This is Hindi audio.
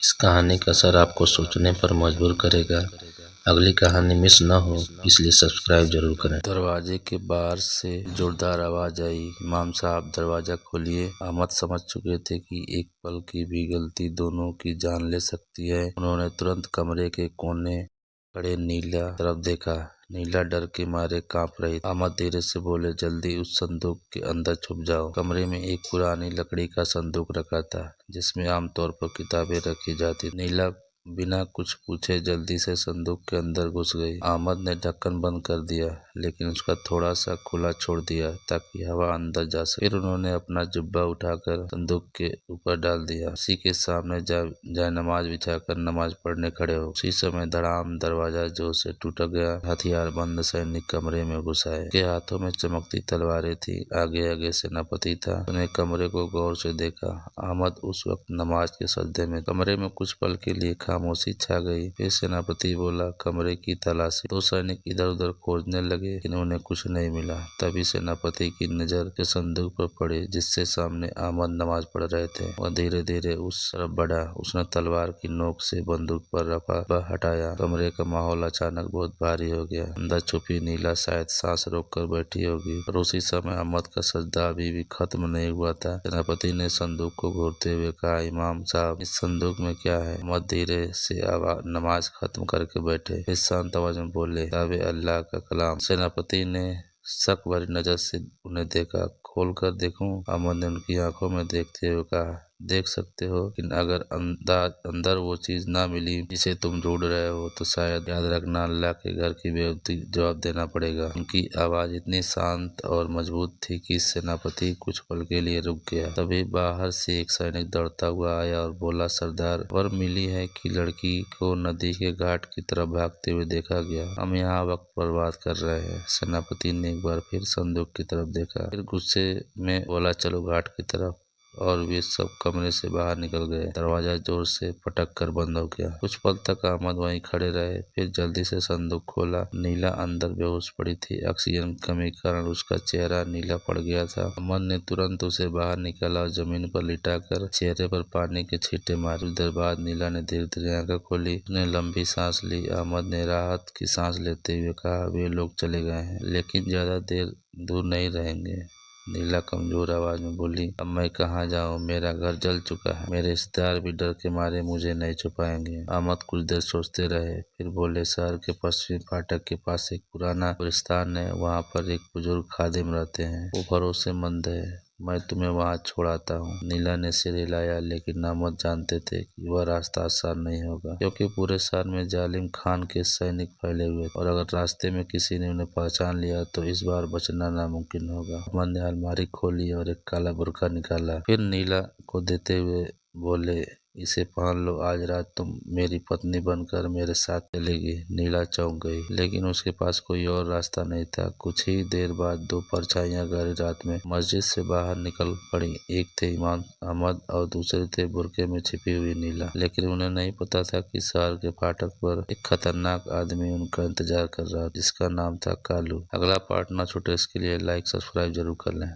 इस कहानी का असर आपको सोचने पर मजबूर करेगा। अगली कहानी मिस न हो इसलिए सब्सक्राइब जरूर करें। दरवाजे के बाहर से जोरदार आवाज आई, इमाम साहब दरवाजा खोलिए। अहमद समझ चुके थे कि एक पल की भी गलती दोनों की जान ले सकती है। उन्होंने तुरंत कमरे के कोने खड़े नीला तरफ देखा। नीला डर के मारे कांप रही। अहमद धीरे से बोले, जल्दी उस संदूक के अंदर छुप जाओ। कमरे में एक पुरानी लकड़ी का संदूक रखा था जिसमें आमतौर पर किताबें रखी जाती। नीला बिना कुछ पूछे जल्दी से संदूक के अंदर घुस गई। अहमद ने ढक्कन बंद कर दिया लेकिन उसका थोड़ा सा खुला छोड़ दिया ताकि हवा अंदर जा सके। फिर उन्होंने अपना जुब्बा उठाकर संदूक के ऊपर डाल दिया। उसी के सामने जायनमाज बिछाकर नमाज पढ़ने खड़े हो। उसी समय धड़ाम दरवाजा जोर से टूट गया। हथियार बंद सैनिक कमरे में घुस आए। उनके हाथों में चमकती तलवारें थी। आगे आगे सेनापति था। उसने कमरे को गौर से देखा। अहमद उस वक्त नमाज के सजदे में। कमरे में कुछ पल के लिए खामोशी छा गई। फिर सेनापति बोला, कमरे की तलाशी। दो सैनिक इधर उधर खोजने लगे लेकिन उन्हें कुछ नहीं मिला। तभी सेनापति की नजर के संदूक पर पड़ी जिससे सामने अहमद नमाज पढ़ रहे थे। वह धीरे धीरे उस तरफ बढ़ा। उसने तलवार की नोक से बंदूक पर रफा हटाया। कमरे का माहौल अचानक बहुत भारी हो गया। अंदर छुपी नीला शायद सांस रोक कर बैठी होगी। पर उसी समय अहमद का सजदा अभी भी खत्म नहीं हुआ था। सेनापति ने संदूक को घूरते हुए कहा, इमाम साहब, इस संदूक में क्या है? अहमद धीरे से नमाज खत्म करके बैठे। इस शांत आवाज में बोले, किताब अल्लाह का कलाम। सेनापति ने शक भरी नजर से उन्हें देखा। खोल कर देखूं? अहमद ने उनकी आंखों में देखते हुए कहा, देख सकते हो, लेकिन अगर अंदर वो चीज ना मिली जिसे तुम ढूंढ रहे हो तो शायद याद रखना, अल्लाह के घर की बेइज्जती जवाब देना पड़ेगा। उनकी आवाज इतनी शांत और मजबूत थी कि सेनापति कुछ पल के लिए रुक गया। तभी बाहर से एक सैनिक दौड़ता हुआ आया और बोला, सरदार, खबर मिली है कि लड़की को नदी के घाट की तरफ भागते हुए देखा गया। हम यहाँ वक्त बर्बाद कर रहे हैं। सेनापति ने एक बार फिर संदूक की तरफ देखा। फिर गुस्से में बोला, चलो घाट की तरफ। और वे सब कमरे से बाहर निकल गए। दरवाजा जोर से पटक कर बंद हो गया। कुछ पल तक अहमद वहीं खड़े रहे। फिर जल्दी से संदूक खोला। नीला अंदर बेहोश पड़ी थी। ऑक्सीजन की कमी के कारण उसका चेहरा नीला पड़ गया था। अहमद ने तुरंत उसे बाहर निकाला और जमीन पर लिटाकर चेहरे पर पानी के छींटे मारे। कुछ देर बाद नीला ने धीरे धीरे आंखें खोली। उसने लंबी सांस ली। अहमद ने राहत की सांस लेते हुए कहा, वे लोग चले गए हैं लेकिन ज्यादा देर दूर नहीं रहेंगे। नीला कमजोर आवाज में बोली, अब मैं कहाँ जाऊँ? मेरा घर जल चुका है। मेरे रिश्तेदार भी डर के मारे मुझे नहीं छुपाएंगे। अहमद कुछ देर सोचते रहे। फिर बोले, शहर के पश्चिमी फाटक के पास एक पुराना कब्रिस्तान है। वहाँ पर एक बुजुर्ग खादिम रहते हैं। वो भरोसेमंद है। मैं तुम्हें वहाँ छोड़ आता हूँ। नीला ने सिर हिलाया लेकिन अहमद जानते थे कि वह रास्ता आसान नहीं होगा क्योंकि पूरे शहर में जालिम खान के सैनिक फैले हुए और अगर रास्ते में किसी ने उन्हें पहचान लिया तो इस बार बचना नामुमकिन होगा। अहमद ने अलमारी खोली और एक काला बुर्का निकाला। फिर नीला को देते हुए बोले, इसे पहन लो। आज रात तुम मेरी पत्नी बनकर मेरे साथ चलेगी। नीला चौंक गई लेकिन उसके पास कोई और रास्ता नहीं था। कुछ ही देर बाद दो परछाइयां गहरी रात में मस्जिद से बाहर निकल पड़ी। एक थे इमाम अहमद और दूसरे थे बुर्के में छिपी हुई नीला। लेकिन उन्हें नहीं पता था कि शहर के फाटक पर एक खतरनाक आदमी उनका इंतजार कर रहा जिसका नाम था कालू। अगला पार्ट ना छूटे इसके लिए लाइक सब्सक्राइब जरूर कर लें।